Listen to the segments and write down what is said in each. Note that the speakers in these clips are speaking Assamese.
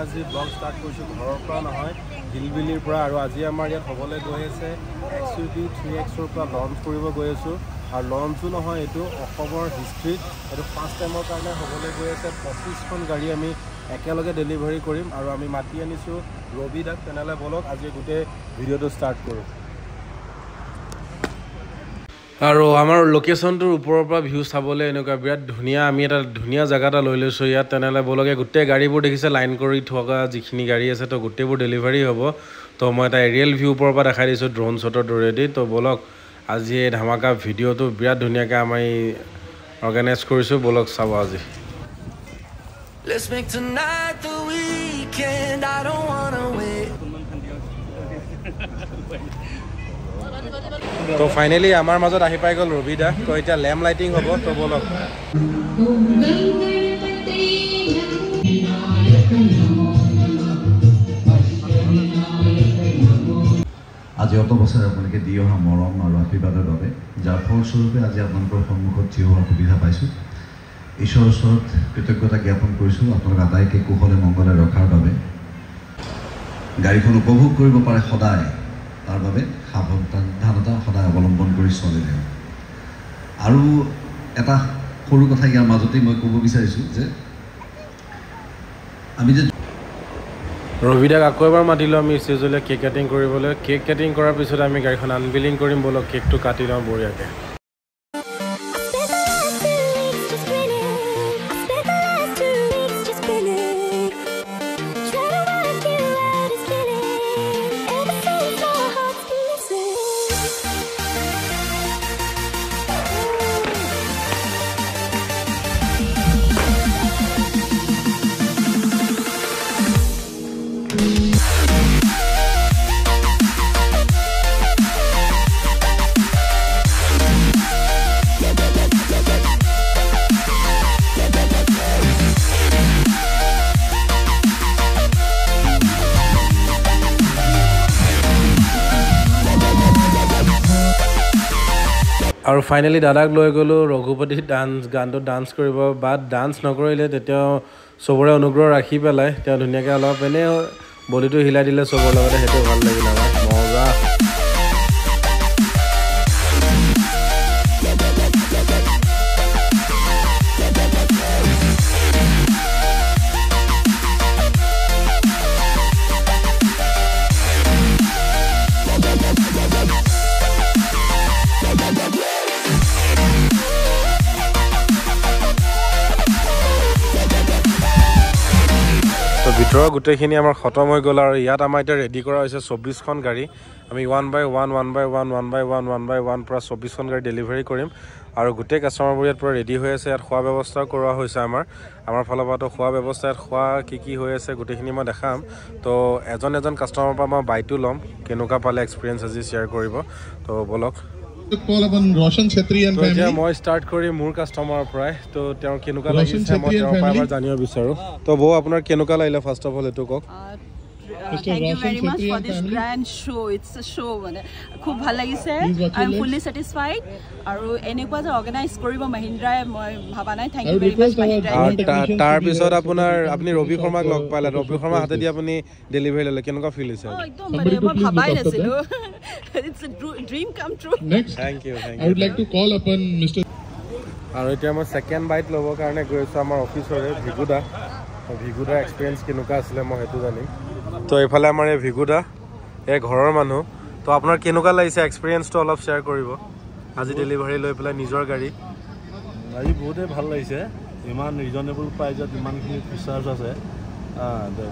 আজি ব্লগ ষ্টাৰ্ট কৰিছোঁ ঘৰৰ পৰা নহয় হিলবিলিৰ পৰা আৰু আজি আমাৰ ইয়াত হ'বলৈ গৈ আছে XUV 3Xৰ পৰা লঞ্চ কৰিব গৈ আছোঁ আৰু লঞ্চো নহয় এইটো অসমৰ হিষ্ট্ৰীত এইটো ফাৰ্ষ্ট টাইমৰ কাৰণে হ'বলৈ গৈ আছে 25খন গাড়ী আমি একেলগে ডেলিভাৰী কৰিম আৰু আমি মাতি আনিছোঁ ৰবি দাক তেনেহ'লে বলক আজি গোটেই ভিডিঅ'টো ষ্টাৰ্ট কৰোঁ আৰু আমাৰ লোকেশ্যনটোৰ ওপৰৰ পৰা ভিউ চাবলৈ এনেকুৱা বিৰাট ধুনীয়া আমি এটা ধুনীয়া জেগা এটা লৈ লৈছোঁ ইয়াত তেনেহ'লে বলকে গোটেই গাড়ীবোৰ দেখিছে লাইন কৰি থকা যিখিনি গাড়ী আছে তো গোটেইবোৰ ডেলিভাৰী হ'ব তো মই এটা এৰিয়েল ভিউ ওপৰৰ পৰা দেখাই দিছোঁ ড্ৰোন শ্বটৰ দৰেদি তো বলক আজি এই ধামাকা ভিডিঅ'টো বিৰাট ধুনীয়াকৈ আমি অৰ্গেনাইজ কৰিছোঁ বলক চাব আজি Let's make tonight the weekend. I don't wanna wait. তো ফাইনেলি আমাৰ মাজত আহি পাই গ'ল ৰবি দা তো এতিয়া লেম্প লাইটিং হ'ব তো বলক আজি অত বছৰ আপোনালোকে দি অহা মৰম আৰু আশীৰ্বাদৰ বাবে যাৰ ফলস্বৰূপে আজি আপোনালোকৰ সন্মুখত থিয় হোৱাৰ সুবিধা পাইছোঁ ঈশ্বৰৰ ওচৰত কৃতজ্ঞতা জ্ঞাপন কৰিছোঁ আপোনালোক আটাইকে কুশলে মংগলে ৰখাৰ বাবে গাড়ীখন উপভোগ কৰিব পাৰে সদায় তাৰ বাবে সাৱধানতা সদায় অৱলম্বন কৰি চলিলে আৰু এটা সৰু কথা ইয়াৰ মাজতেই মই ক'ব বিচাৰিছোঁ যে আমি যে ৰবিদাক আকৌ এবাৰ মাতিলোঁ আমি ষ্টেজলৈ কেক কাটিং কৰিবলৈ কেক কাটিং কৰাৰ পিছত আমি গাড়ীখন আনবিলিং কৰিম বলক কেকটো কাটি লওঁ বঢ়িয়াকৈ আৰু ফাইনেলি দাদাক লৈ গ'লোঁ ৰঘুপতি গানটো ডান্স কৰিব বা ডান্স নকৰিলে তেতিয়াও চবৰে অনুগ্ৰহ ৰাখি পেলাই তেওঁ ধুনীয়াকৈ অলপ এনেই বডিটো হিলাই দিলে চবৰ লগতে সেইটো ভাল লাগিল আমাৰ মজা ভিতৰৰ গোটেইখিনি আমাৰ খতম হৈ গ'ল আৰু ইয়াত আমাৰ এতিয়া ৰেডি কৰা হৈছে 24খন গাড়ী আমি 1 by 1 পৰা 24খন গাড়ী ডেলিভাৰী কৰিম আৰু গোটেই কাষ্টমাৰবোৰ ইয়াত পুৰা ৰেডি হৈ আছে ইয়াত খোৱা ব্যৱস্থা কৰোৱা হৈছে আমাৰ ফালৰ পৰাতো খোৱা ব্যৱস্থা ইয়াত খোৱা কি হৈ আছে গোটেইখিনি মই দেখাম তো এজন কাষ্টমাৰৰ পৰা মই বাইটো ল'ম কেনেকুৱা পালে এক্সপিৰিয়েঞ্চ আজি শ্বেয়াৰ কৰিব তো বলক call upon Roshan Chhetri and family. Yeah, মই স্টার্ট কৰি মোৰ কাস্টমাৰৰ পৰাই তো তেওঁৰ কেনেকুৱা লাগিছে মই তেওঁৰ পৰা এবাৰ জানিব বিচাৰো তো বৌ আপোনাৰ কেনেকুৱা লাগিলে ফাৰ্স্ট অফ অল এটো কক Thank you very much for this grand show. It's a show. খুব ভাল লাগিছে. I'm fully satisfied. আৰু এনেকুৱা যে অৰ্গানাইজ কৰিব মহিন্দ্ৰাই মই ভাবা নাই. Thank you very much মহিন্দ্ৰাই. তাৰ পিছত আপুনি ৰবি শৰ্মাক লগ পালে ৰবি শৰ্মা হাতে দি আপুনি ডেলিভাৰী ললে কেনেকুৱা ফিল হৈছে একদম মই ভাবাই নাছিলো. It's a dream come true. Next. Thank you. I would like to call upon Mr. আৰু এতিয়া মই সেকেন্ড বাইট ল'বৰ কাৰণে গৈ আছো আমাৰ অফিচৰে ভিগুদা এক্সপিৰিয়েঞ্চ কেনেকুৱা আছিলে মই সেইটো জানিম তো এইফালে আমাৰ এই ভিগুদা এই ঘৰৰ মানুহ তো আপোনাৰ কেনেকুৱা লাগিছে এক্সপিৰিয়েঞ্চটো অলপ শ্বেয়াৰ কৰিব আজি ডেলিভাৰী লৈ পেলাই নিজৰ গাড়ী আজি বহুতেই ভাল লাগিছে ইমান ৰিজনেবল প্ৰাইজত ইমানখিনি ফিচাৰ্ছ আছে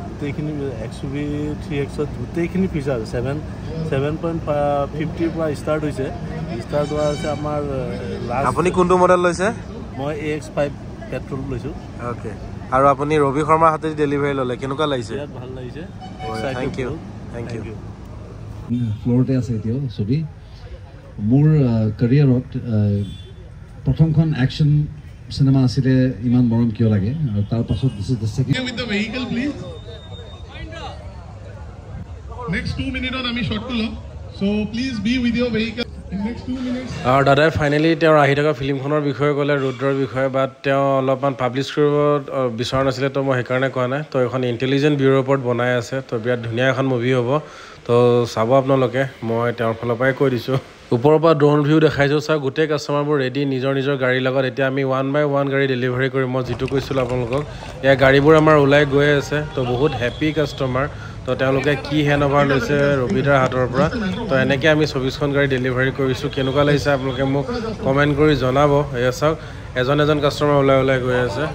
গোটেইখিনি XUV 3Xত গোটেইখিনি ফিচাৰ 7.50 পৰা ষ্টাৰ্ট হৈছে ষ্টাৰ্ট হোৱা হৈছে আমাৰ আপুনি কোনটো মডেল লৈছে মই AX5 পেট্ৰল লৈছোঁ অ'কে আৰু আপুনি ৰবি শৰ্মাৰ হাতে ডেলিভাৰী ল'লে কেনেকুৱা লাগিছে বিৰাট ভাল লাগিছে থেংক ইউ ফ্ল'ৰতে আছে এতিয়াও ছবি মোৰ কেৰিয়াৰত প্ৰথমখন action cinema asile iman morom kyo lage tar pasot this is the second with the vehicle please next 2 minutes on ami shot to lo so please be with your vehicle In next 2 minutes. আৰু দাদাই ফাইনেলি তেওঁৰ আহি থকা ফিল্মখনৰ বিষয়ে ক'লে ৰুদ্ৰৰ বিষয়ে বাট তেওঁ অলপমান পাব্লিছ কৰিব বিচৰা নাছিলে তো মই সেইকাৰণে কোৱা নাই তো এখন ইণ্টেলিজেণ্ট ব্যুৰৰ ওপৰত বনাই আছে তো বিৰাট ধুনীয়া এখন মুভি হ'ব তো চাব আপোনালোকে মই তেওঁৰ ফালৰ পৰাই কৈ দিছোঁ ওপৰৰ পৰা ড্ৰোন ভিউ দেখাইছোঁ চাওক গোটেই কাষ্টমাৰবোৰ ৰেডি নিজৰ নিজৰ গাড়ীৰ লগত এতিয়া আমি 1 by 1 গাড়ী ডেলিভাৰী কৰিম মই যিটো কৈছিলোঁ আপোনালোকক এয়া গাড়ীবোৰ আমাৰ ওলাই গৈ আছে তো বহুত হেপী কাষ্টমাৰ তো তেওঁলোকে কি হেণ্ডঅভাৰ লৈছে ৰবিদাৰ হাতৰ পৰা তো এনেকৈ আমি 24খন গাড়ী ডেলিভাৰী কৰিছোঁ কেনেকুৱা লাগিছে আপোনালোকে মোক কমেণ্ট কৰি জনাব এয়া চাওক এজন এজন কাষ্টমাৰ ওলাই গৈ আছে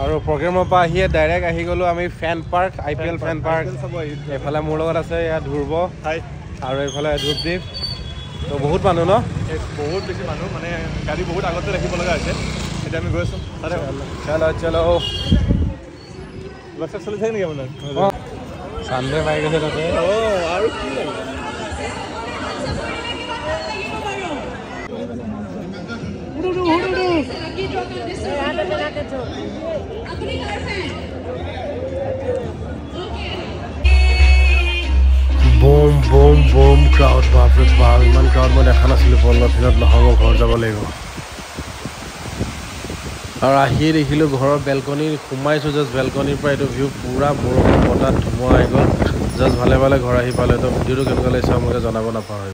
আৰু প্ৰগ্ৰেমৰ পৰা আহিয়ে ডাইৰেক্ট আহি গ'লোঁ আমি ফেন পাৰ্ক IPL ফেন পাৰ্ক এইফালে মোৰ লগত আছে ইয়াত ধ্ৰুৱ আৰু এইফালে ধ্ৰুৱদ্বীপ তো বহুত মানুহ ন বহুত বেছি মানুহ মানে গাড়ী বহুত আগতে ৰাখিব লগা হৈছে এতিয়া আমি গৈ আছোঁ চলো লক্ষ্য চলি থাকে নেকি আপোনাৰ চানডে পাই গৈছে তাতে আৰু কি বুম বুম বুম ক্ৰাউড বাপৰে বাপ ইমান ক্ৰাউড মই দেখা নাছিলোঁ 15 দিনত নহ'ব ঘৰ যাব লাগিব আৰু আহিয়ে দেখিলোঁ ঘৰৰ বেলকনি সোমাইছোঁ জাষ্ট বেলকনিৰ পৰা এইটো ভিউ পূৰা বৰষুণ বতাহ ধুমুহা আহি গ'ল জাষ্ট ভালে ভালে ঘৰ আহি পালে তো ভিডিঅ'টো কেনেকুৱা লাগিছে আপোনালোকে জনাব নাপাহৰিব